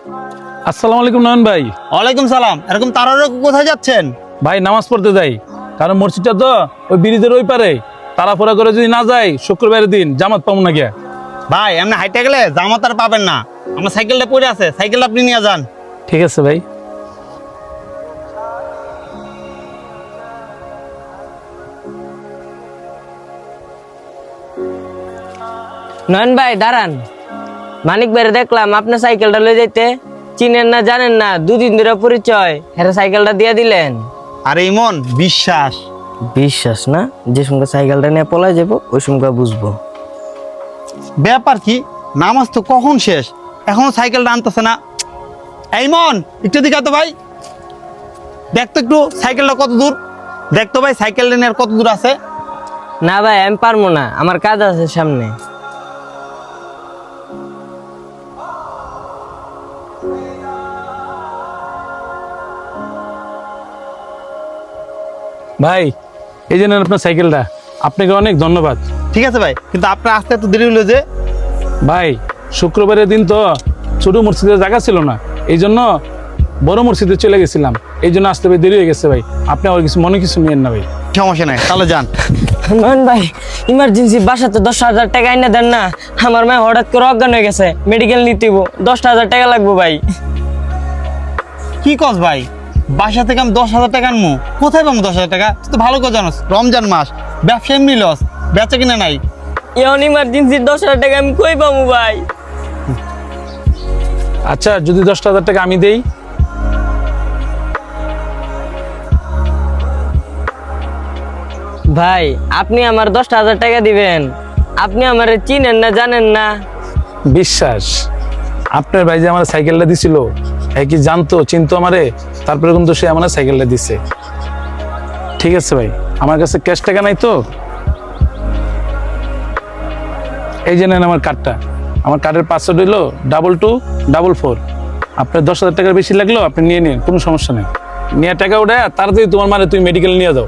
আসসালামু আলাইকুম নয়ন ভাই। ওয়ালাইকুম সালাম। এরকম তাড়াহুড়ো কোথায় যাচ্ছেন? ভাই নামাজ পড়তে যাই, কারণ মসজিদটা তো ওই ব্রিজের ওই পারে। তাড়াহুড়া করে যদি না যাই শুক্রবারের দিন জামাত পাবো না গিয়া। ভাই এমনি হাইটে গেলে জামাত আর পাবেন না। আমার সাইকেলটা পড়ে আছে, সাইকেলটা আপনি নিয়ে যান। ঠিক আছে ভাই। নয়ন ভাই দাঁড়ান, মানিক ভাই দেখলাম আপনার সাইকেলটা লয়ে যাইতে, চিনেন না জানেন না, দুদিন ধরে পরিচয়, হ্যাঁ সাইকেলটা দিয়ে দিলেন। আরে ইমন, বিশ্বাস। বিশ্বাস না? যে সঙ্গে সাইকেলটা নিয়ে পলাই যাবো ওই সঙ্গে বুঝবো। ব্যাপার কি, নামাজ তো কখন শেষ, এখনো সাইকেলটা আনতেছে না। এই ইমন, একটু দিকে তো ভাই, দেখতো একটু সাইকেলটা কত দূর। দেখতো ভাই সাইকেলটা নিয়ে আর কত দূর আছে। না ভাই আমি পারবো না, আমার কাজ আছে সামনে। ভাই এই যে নেন আপনার সাইকেলটা, আপনাকে অনেক ধন্যবাদ। ঠিক আছে ভাই, কিন্তু আপনার আসতে এত দেরি হলো যে? ভাই শুক্রবারের দিন তো ছোট মসজিদের জায়গা ছিল না, এই জন্য বড় মসজিদে চলে গেছিলাম, এই জন্য আসতে ভাই দেরি হয়ে গেছে। ভাই আপনি আর কিছু মনে কিছু নিয়েন না ভাই। সমস্যা নাই, তাহলে যান। নয়ন ভাই ইমার্জেন্সি বাসাতে 10,000 টাকা এনে দেন না, আমার মেয়ে হঠাৎ করে অজ্ঞান হয়ে গেছে, মেডিকেল নিতে 10,000 টাকা লাগবে ভাই। কি কস ভাই, বাসা থেকে আমি 10,000 টাকা আনবো? কোথায় পাবো 10,000 টাকা? তুই তো ভালো করে জানোস রমজান মাস, ব্যবসা এমনি লস, বেচা কিনা নাই। এখন ইমার্জেন্সি 10,000 টাকা আমি কই পাবো ভাই? আচ্ছা যদি 10,000 টাকা আমি দেই? ভাই আপনি আমার 10,000 টাকা দিবেন, আপনি আমার চিনেন না জানেন না। বিশ্বাস, আপনার ভাই যে আমার সাইকেলটা দিছিল, কি জানতো চিনতো আমারে, তারপরে কিন্তু সে আমার সাইকেলটা দিছে। ঠিক আছে ভাই, আমার কাছে ক্যাশ টাকা নাই তো, এই যে নেন আমার কার্ডটা। আমার কার্ডের পাসওয়ার্ড হইলো 2224। আপনার 10,000 টাকার বেশি লাগলো, আপনি নিয়ে নিন, কোনো সমস্যা নেই। নিয়ে টাকা উঠে তাড়াতাড়ি তোমার মানে তুমি মেডিকেল নিয়ে দাও।